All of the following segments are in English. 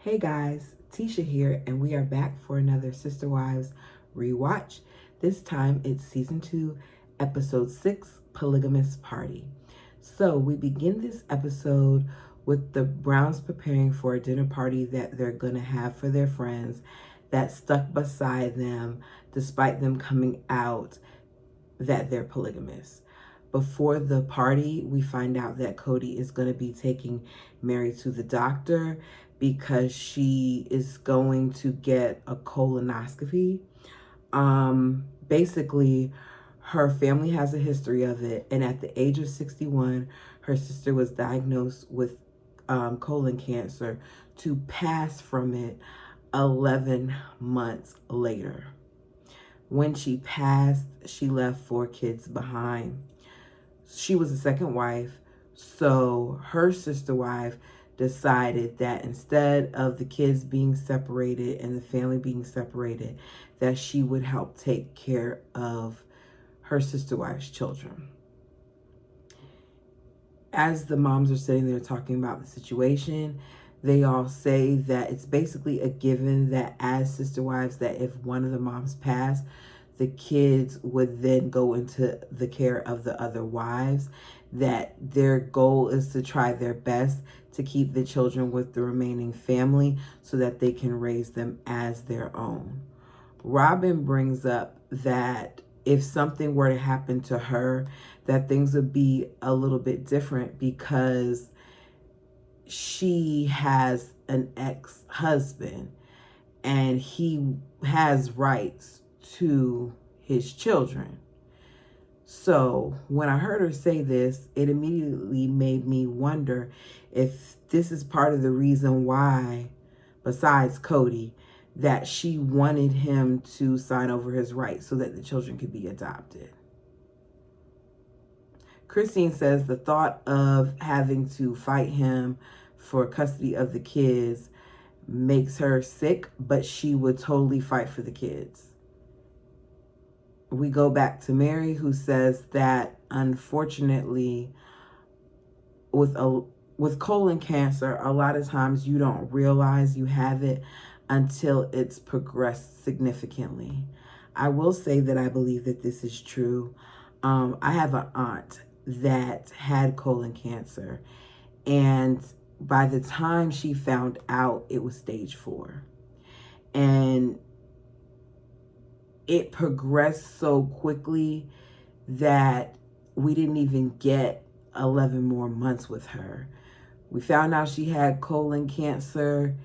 Hey guys, Tisha here, and we are back for another Sister Wives rewatch. This time it's season 2, episode 6, Polygamous Party. So we begin this episode with the Browns preparing for a dinner party that they're going to have for their friends that stuck beside them despite them coming out that they're polygamous. Before the party, we find out that Cody is going to be taking Mary to the doctor because she is going to get a colonoscopy. Basically, her family has a history of it, and at the age of 61, her sister was diagnosed with colon cancer to pass from it 11 months later. When she passed, she left 4 kids behind. She was a second wife, so her sister wife decided that instead of the kids being separated and the family being separated, that she would help take care of her sister wife's children. As the moms are sitting there talking about the situation, they all say that it's basically a given that as sister wives, that if one of the moms passed, the kids would then go into the care of the other wives, that their goal is to try their best to keep the children with the remaining family so that they can raise them as their own. Robin brings up that if something were to happen to her, that things would be a little bit different because she has an ex-husband and he has rights to his children. So when I heard her say this, it immediately made me wonder if this is part of the reason why, besides Cody, that she wanted him to sign over his rights so that the children could be adopted. Christine says the thought of having to fight him for custody of the kids makes her sick, but she would totally fight for the kids. We go back to Mary, who says that unfortunately with colon cancer, a lot of times you don't realize you have it until it's progressed significantly. I will say that I believe that this is true. I have an aunt that had colon cancer, and by the time she found out, it was stage 4. And it progressed so quickly that we didn't even get 11 more months with her. We found out she had colon cancer,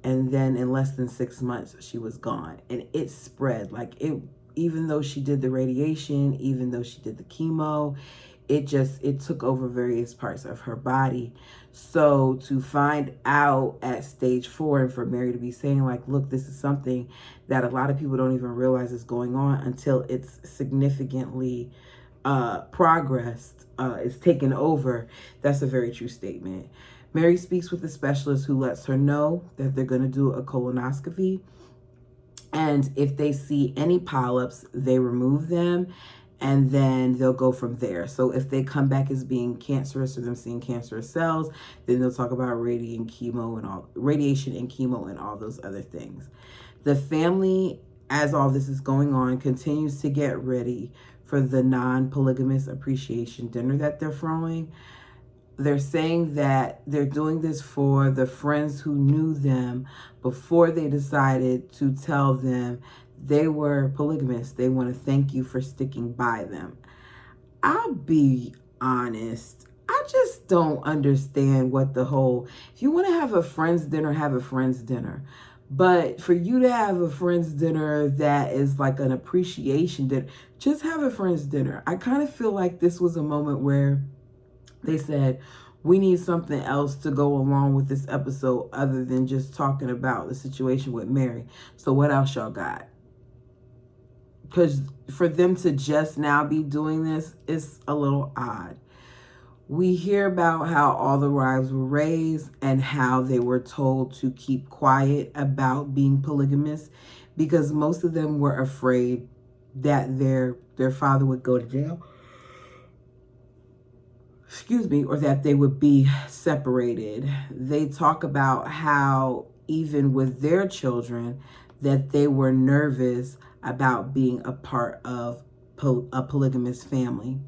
and then in less than 6 months, she was gone. And it spread. Like, it, even though she did the radiation, even though she did the chemo, it took over various parts of her body. So to find out at stage 4 and for Mary to be saying like, look, this is something that a lot of people don't even realize is going on until it's significantly progressed, is taken over. That's a very true statement. Mary speaks with the specialist who lets her know that they're going to do a colonoscopy. And if they see any polyps, they remove them, and then they'll go from there. So if they come back as being cancerous or them seeing cancerous cells, then they'll talk about radiation and chemo and all those other things. The family, as all this is going on, continues to get ready for the non-polygamous appreciation dinner that they're throwing. They're saying that they're doing this for the friends who knew them before they decided to tell them they were polygamous. They want to thank you for sticking by them. I'll be honest, I just don't understand what the whole, if you want to have a friends dinner, have a friends dinner. But for you to have a friends dinner that is like an appreciation dinner, just have a friends dinner. I kind of feel like this was a moment where they said, we need something else to go along with this episode other than just talking about the situation with Mary. So what else y'all got? Because for them to just now be doing this is a little odd. We hear about how all the wives were raised and how they were told to keep quiet about being polygamous because most of them were afraid that their father would go to jail. Or that they would be separated. They talk about how even with their children, that they were nervous about being a part of a polygamous family.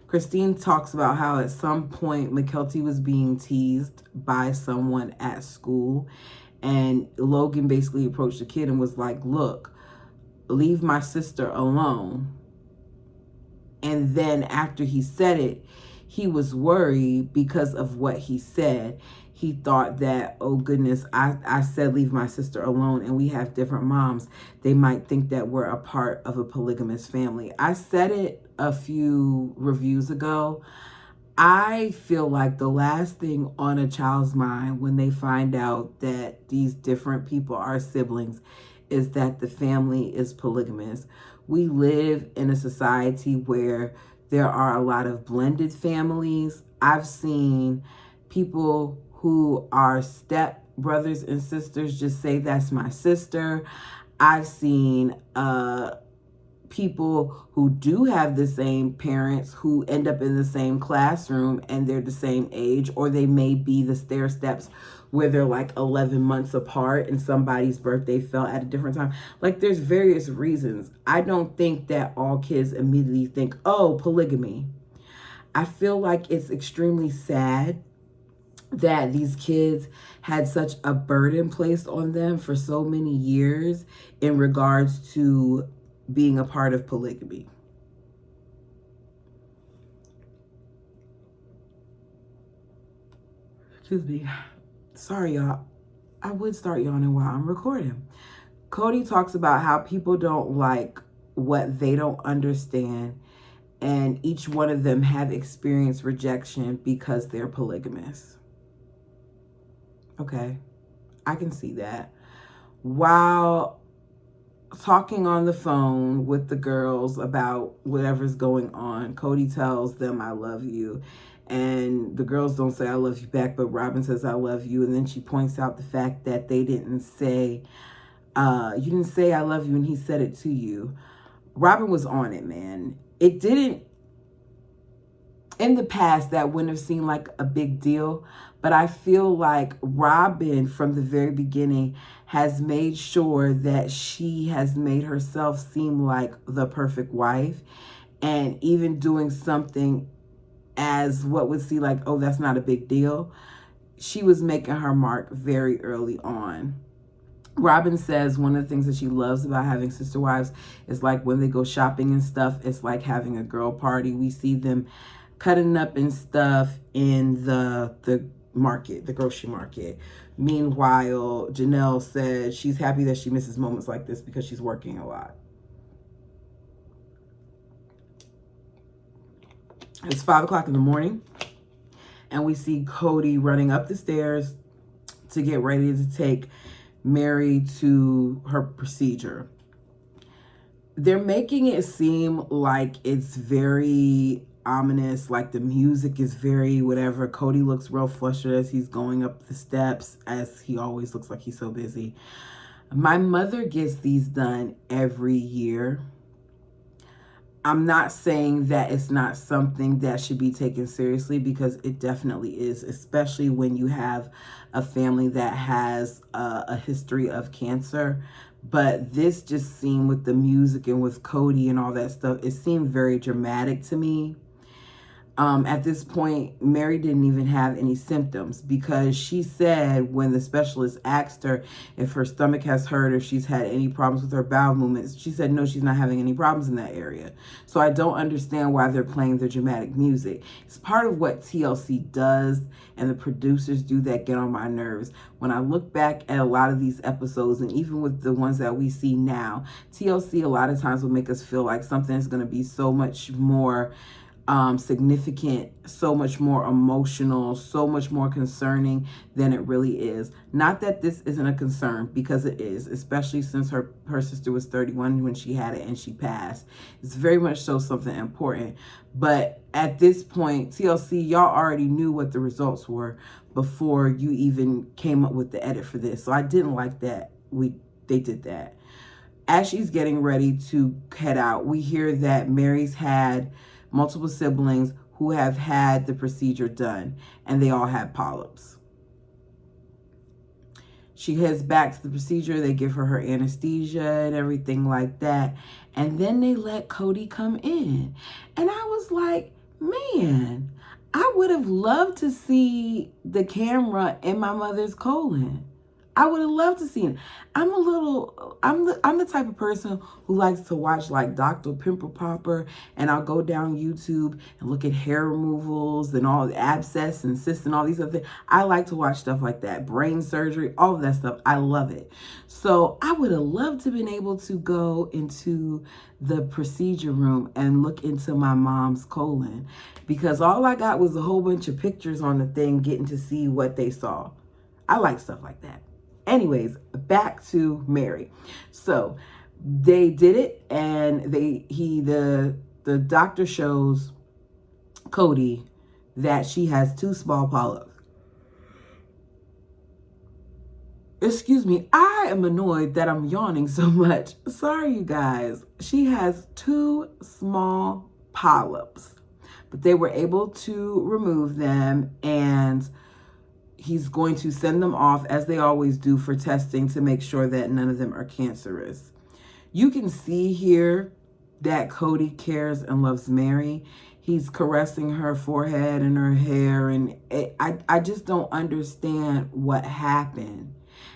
Christine talks about how at some point McKelty was being teased by someone at school, and Logan basically approached the kid and was like, look, leave my sister alone. And then after he said it, he was worried because of what he said. He thought that, oh goodness, I said leave my sister alone and we have different moms. They might think that we're a part of a polygamous family. I said it a few reviews ago. I feel like the last thing on a child's mind when they find out that these different people are siblings is that the family is polygamous. We live in a society where there are a lot of blended families. I've seen people who are step brothers and sisters just say that's my sister. I've seen people who do have the same parents who end up in the same classroom and they're the same age, or they may be the stair steps where they're like 11 months apart and somebody's birthday fell at a different time. Like, there's various reasons. I don't think that all kids immediately think, oh, polygamy. I feel like it's extremely sad that these kids had such a burden placed on them for so many years in regards to being a part of polygamy. Excuse me. Sorry, y'all. I would start yawning while I'm recording. Cody talks about how people don't like what they don't understand, and each one of them have experienced rejection because they're polygamous. Okay, I can see that. While talking on the phone with the girls about whatever's going on, Cody tells them, I love you. And the girls don't say I love you back, but Robin says I love you. And then she points out the fact that they didn't say, you didn't say I love you, and he said it to you. Robin was on it, man. It didn't, in the past, that wouldn't have seemed like a big deal. But I feel like Robin, from the very beginning, has made sure that she has made herself seem like the perfect wife. And even doing something as what would seem like, oh, that's not a big deal, she was making her mark very early on. Robin says one of the things that she loves about having sister wives is like when they go shopping and stuff, it's like having a girl party. We see them cutting up and stuff in the market, the grocery market. Meanwhile, Janelle said she's happy that she misses moments like this because she's working a lot. It's 5 o'clock in the morning, and we see Cody running up the stairs to get ready to take Mary to her procedure. They're making it seem like it's very ominous, like the music is very whatever. Cody looks real flustered as he's going up the steps, as he always looks like he's so busy. My mother gets these done every year. I'm not saying that it's not something that should be taken seriously, because it definitely is, especially when you have a family that has a history of cancer. But this just seemed, with the music and with Cody and all that stuff, it seemed very dramatic to me. At this point, Mary didn't even have any symptoms, because she said when the specialist asked her if her stomach has hurt or she's had any problems with her bowel movements, she said no, she's not having any problems in that area. So I don't understand why they're playing the dramatic music. It's part of what TLC does, and the producers do that get on my nerves. When I look back at a lot of these episodes, and even with the ones that we see now, TLC a lot of times will make us feel like something is going to be so much more significant, so much more emotional, so much more concerning than it really is. Not that this isn't a concern, because it is, especially since her sister was 31 when she had it and she passed. It's very much so something important. But at this point, TLC, y'all already knew what the results were before you even came up with the edit for this. So I didn't like that they did that. As she's getting ready to head out, we hear that Mary's had multiple siblings who have had the procedure done, and they all had polyps. She heads back to the procedure. They give her anesthesia and everything like that. And then they let Cody come in. And I was like, man, I would have loved to see the camera in my mother's colon. I would have loved to see it. I'm the type of person who likes to watch like Dr. Pimple Popper, and I'll go down YouTube and look at hair removals and all the abscess and cysts and all these other things. I like to watch stuff like that, brain surgery, all of that stuff. I love it. So I would have loved to have been able to go into the procedure room and look into my mom's colon, because all I got was a whole bunch of pictures on the thing, getting to see what they saw. I like stuff like that. Anyways, back to Mary. So they did it, and the doctor shows Cody that she has 2 small polyps. Excuse me, I am annoyed that I'm yawning so much. Sorry, you guys. She has 2 small polyps, but they were able to remove them, and he's going to send them off, as they always do, for testing to make sure that none of them are cancerous. You can see here that Cody cares and loves Mary. He's caressing her forehead and her hair, and I just don't understand what happened.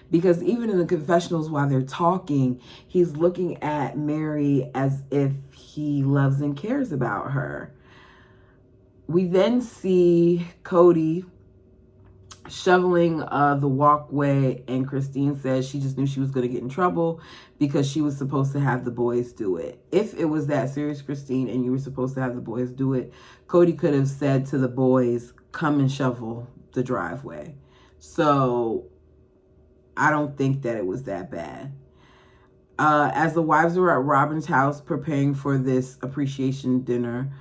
Because even in the confessionals, while they're talking, he's looking at Mary as if he loves and cares about her. We then see Cody shoveling the walkway, and Christine says she just knew she was going to get in trouble because she was supposed to have the boys do it. If it was that serious, Christine, and you were supposed to have the boys do it, Cody could have said to the boys, come and shovel the driveway. So I don't think that it was that bad. As the wives were at Robin's house preparing for this appreciation dinner,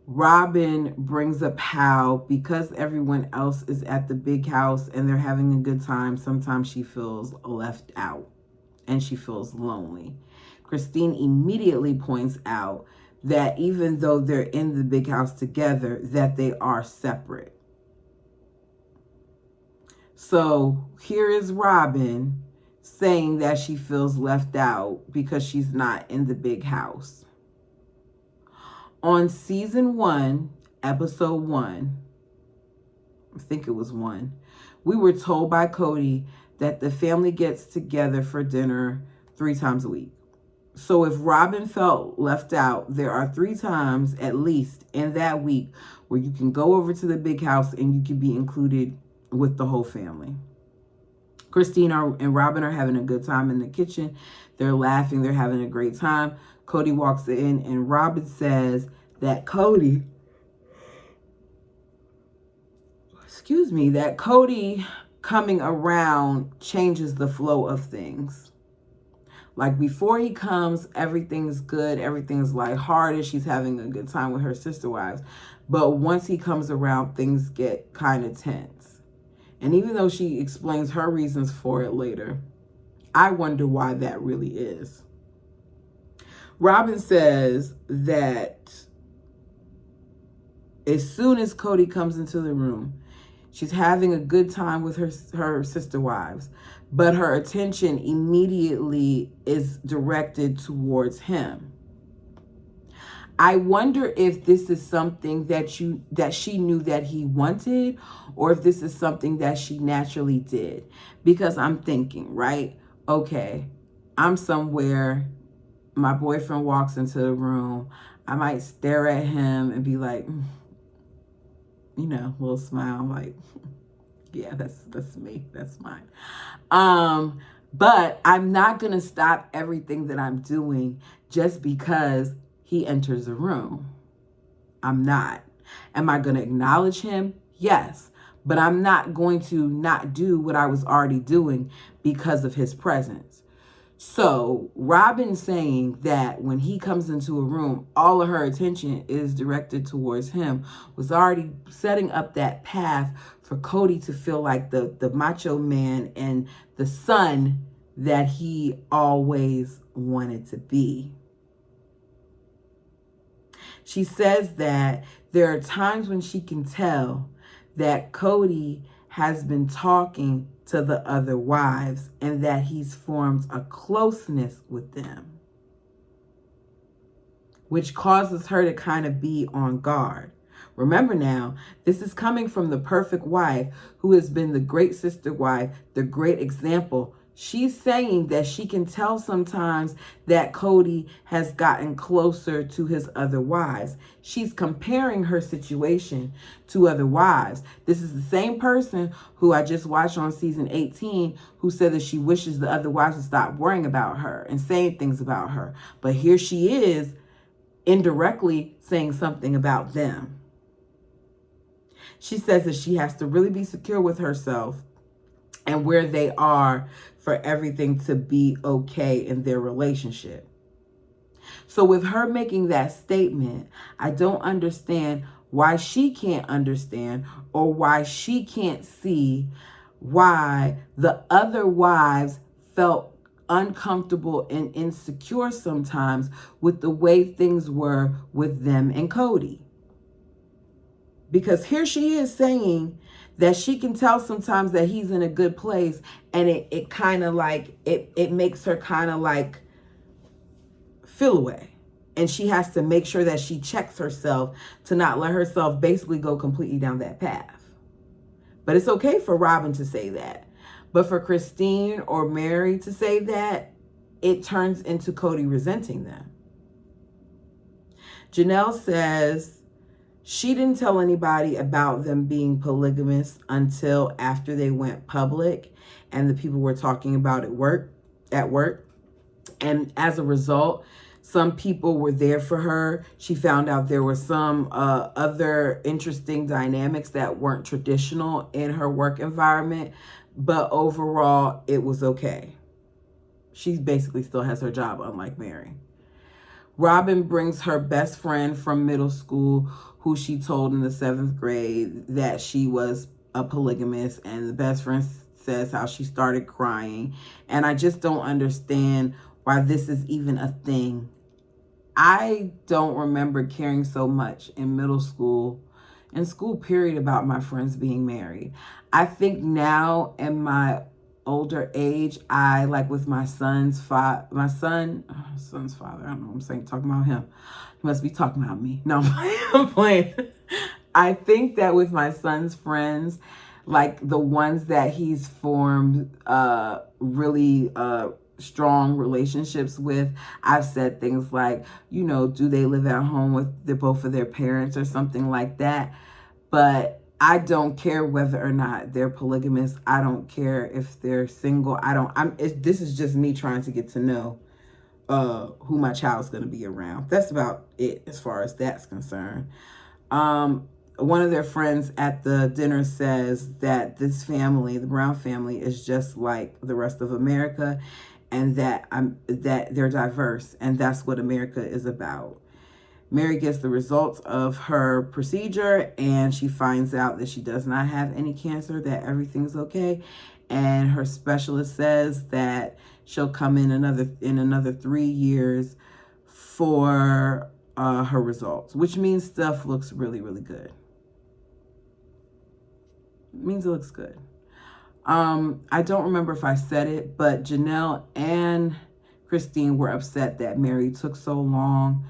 Robin brings up how, because everyone else is at the big house and they're having a good time, sometimes she feels left out and she feels lonely. Christine immediately points out that even though they're in the big house together, that they are separate. So here is Robin saying that she feels left out because she's not in the big house. On season 1, episode 1, I think it was 1, we were told by Cody that the family gets together for dinner 3 times a week. So if Robin felt left out, there are 3 times at least in that week where you can go over to the big house and you can be included with the whole family. Christine and Robin are having a good time in the kitchen. They're laughing. They're having a great time. Cody walks in, and Robin says that Cody coming around changes the flow of things. Like before he comes, everything's good. Everything's lighthearted. She's having a good time with her sister wives. But once he comes around, things get kind of tense. And even though she explains her reasons for it later, I wonder why that really is. Robin says that as soon as Cody comes into the room, she's having a good time with her sister wives, but her attention immediately is directed towards him. I wonder if this is something that she knew that he wanted, or if this is something that she naturally did. Because I'm thinking, right? Okay, I'm somewhere, my boyfriend walks into the room, I might stare at him and be like, you know, little smile, like, yeah, that's me, that's mine. But I'm not gonna stop everything that I'm doing just because he enters the room. I'm not. Am I gonna acknowledge him? Yes. But I'm not going to not do what I was already doing because of his presence. So Robin saying that when he comes into a room, all of her attention is directed towards him was already setting up that path for Cody to feel like the macho man and the son that he always wanted to be. She says that there are times when she can tell that Cody has been talking to the other wives and that he's formed a closeness with them, which causes her to kind of be on guard. Remember now, this is coming from the perfect wife who has been the great sister wife, the great example. She's saying that she can tell sometimes that Cody has gotten closer to his other wives. She's comparing her situation to other wives. This is the same person who I just watched on season 18 who said that she wishes the other wives would stop worrying about her and saying things about her. But here she is indirectly saying something about them. She says that she has to really be secure with herself and where they are for everything to be okay in their relationship. So with her making that statement, I don't understand why she can't understand or why she can't see why the other wives felt uncomfortable and insecure sometimes with the way things were with them and Cody. Because here she is saying that she can tell sometimes that he's in a good place, and it kind of like, it makes her kind of like feel away. And she has to make sure that she checks herself to not let herself basically go completely down that path. But it's okay for Robin to say that. But for Christine or Mary to say that, it turns into Cody resenting them. Janelle says she didn't tell anybody about them being polygamous until after they went public and the people were talking about it at work. And as a result, some people were there for her. She found out there were some other interesting dynamics that weren't traditional in her work environment. But overall, it was okay. She basically still has her job, unlike Mary. Robin brings her best friend from middle school, who she told in the 7th grade that she was a polygamist. And the best friend says how she started crying. And I just don't understand why this is even a thing. I don't remember caring so much in middle school, in school period, about my friends being married. I think now in my older age, I like with my son's father, I don't know what I'm saying, talking about him. He must be talking about me. No, I'm playing. I think that with my son's friends, like the ones that he's formed really strong relationships with, I've said things like, do they live at home with both of their parents or something like that. But I don't care whether or not they're polygamous. I don't care if they're single. This is just me trying to get to know who my child's going to be around. That's about it as far as that's concerned. One of their friends at the dinner says that this family, the Brown family, is just like the rest of America, and that they're diverse, and that's what America is about. Mary gets the results of her procedure, and she finds out that she does not have any cancer, that everything's okay. And her specialist says that she'll come in another 3 years for her results, which means stuff looks really, really good. It means it looks good. I don't remember if I said it, but Janelle and Christine were upset that Mary took so long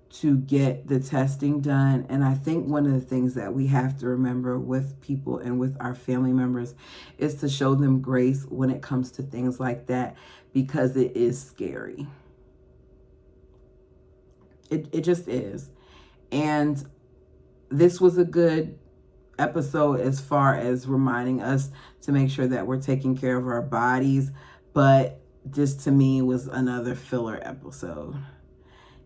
to get the testing done. And I think one of the things that we have to remember with people and with our family members is to show them grace when it comes to things like that, because it is scary. It just is. And this was a good episode as far as reminding us to make sure that we're taking care of our bodies. But this to me was another filler episode.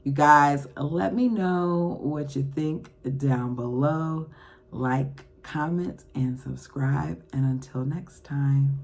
You guys, let me know what you think down below. Like, comment, and subscribe. And until next time.